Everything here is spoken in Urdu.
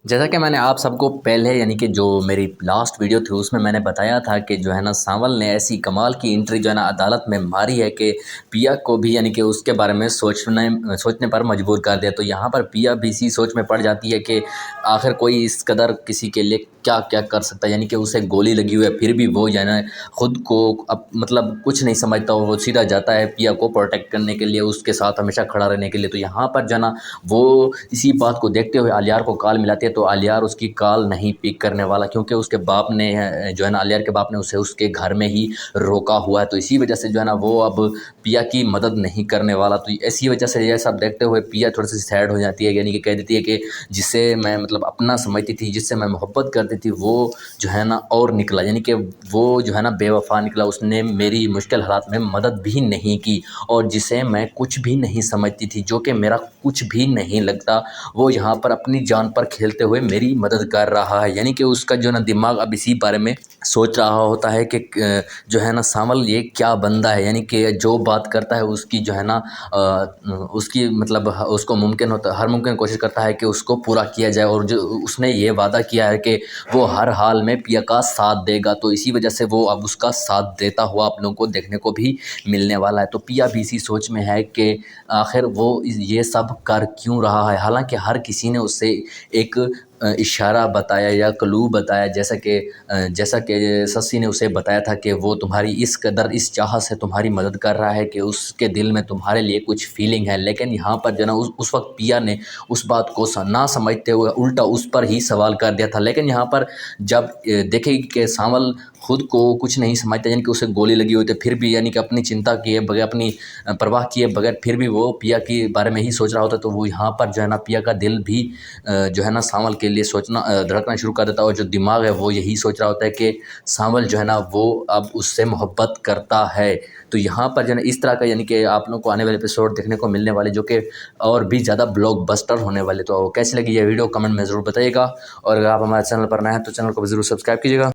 جیسا کہ میں نے آپ سب کو پہلے یعنی کہ جو میری لاسٹ ویڈیو تھی اس میں نے بتایا تھا کہ جو ہے نا سانول نے ایسی کمال کی انٹری جو ہے نا عدالت میں ماری ہے کہ پیا کو بھی یعنی کہ اس کے بارے میں سوچنے پر مجبور کر دیا۔ تو یہاں پر پیا بھی اسی سوچ میں پڑ جاتی ہے کہ آخر کوئی اس قدر کسی کے لیے کیا کیا کر سکتا ہے، یعنی کہ اسے گولی لگی ہوئی ہے پھر بھی وہ جو ہے نا خود کو مطلب کچھ نہیں سمجھتا، وہ سیدھا جاتا ہے پیا کو پروٹیکٹ کرنے کے لیے، اس کے ساتھ ہمیشہ کھڑا رہنے کے لیے۔ تو یہاں پر جو ہے نا وہ اسی بات کو دیکھتے ہوئے آلیار کو کال ملاتی ہے، تو آلیار اس کی کال نہیں پک کرنے والا، کیونکہ اس کے باپ نے جو ہے نا آلیار کے باپ نے اسے اس کے گھر میں ہی روکا ہوا ہے۔ تو اسی وجہ سے جو ہے نا وہ اب پیا کی مدد نہیں کرنے والا۔ تو اسی وجہ سے یہ سب دیکھتے ہوئے پیا تھوڑی سی سیڈ ہو جاتی ہے، یعنی کہ کہہ دیتی ہے کہ جسے میں مطلب اپنا سمجھتی تھی، جس سے میں محبت کرتی تھی، وہ جو ہے نا اور نکلا، یعنی کہ وہ جو ہے نا بے وفا نکلا، اس نے میری مشکل حالات میں مدد بھی نہیں کی، اور جسے میں کچھ بھی نہیں سمجھتی تھی، جو کہ میرا کچھ بھی نہیں لگتا، وہ یہاں پر اپنی جان پر کھیلتے ہوئے میری مدد کر رہا ہے۔ یعنی کہ اس کا جو ہے نا دماغ اب اسی بارے میں سوچ رہا ہوتا ہے کہ جو ہے نا سانول یہ کیا بندہ ہے، یعنی کہ جو بات کرتا ہے اس کی جو ہے نا اس کی مطلب اس کو ممکن ہوتا، ہر ممکن کوشش کرتا ہے کہ اس کو پورا کیا جائے، اور جو اس نے یہ وعدہ کیا ہے کہ وہ ہر حال میں پیا کا ساتھ دے گا، تو اسی وجہ سے وہ اب اس کا ساتھ دیتا ہوا آپ لوگوں کو دیکھنے کو بھی ملنے والا ہے۔ تو پیا بھی اسی سوچ میں ہے کہ آخر وہ یہ سب کر کیوں رہا ہے، حالانکہ ہر کسی نے اس سے ایک اشارہ بتایا یا کلو بتایا، جیسا کہ سسی نے اسے بتایا تھا کہ وہ تمہاری اس قدر اس چاہت سے تمہاری مدد کر رہا ہے کہ اس کے دل میں تمہارے لیے کچھ فیلنگ ہے۔ لیکن یہاں پر جو ہے نا اس وقت پیا نے اس بات کو نہ سمجھتے ہوئے الٹا اس پر ہی سوال کر دیا تھا۔ لیکن یہاں پر جب دیکھے کہ سانول خود کو کچھ نہیں سمجھتا، یعنی کہ اسے گولی لگی ہوئی تھی، پھر بھی یعنی کہ اپنی چنتا کیے بغیر، اپنی پرواہ کیے بغیر پھر بھی وہ پیا کے بارے میں ہی سوچ رہا ہوتا ہے، تو وہ یہاں پر جو ہے نا پیا کا دل بھی جو ہے نا سانول کے لیے دھڑکنا شروع کر دیتا ہے، اور جو دماغ ہے وہ یہی سوچ رہا ہوتا ہے کہ سانول جو ہے نا وہ اب اس سے محبت کرتا ہے۔ تو یہاں پر جو ہے نا اس طرح کا یعنی کہ آپ لوگوں کو آنے والے ایپیسوڈ دیکھنے کو ملنے والے، جو کہ اور بھی زیادہ بلاک بسٹر ہونے والے۔ تو کیسی لگی یہ ویڈیو کمنٹ میں ضرور بتائیے گا، اور اگر آپ ہمارے چینل پر نئے ہیں تو چینل کو بھی ضرور سبسکرائب کیجیے گا۔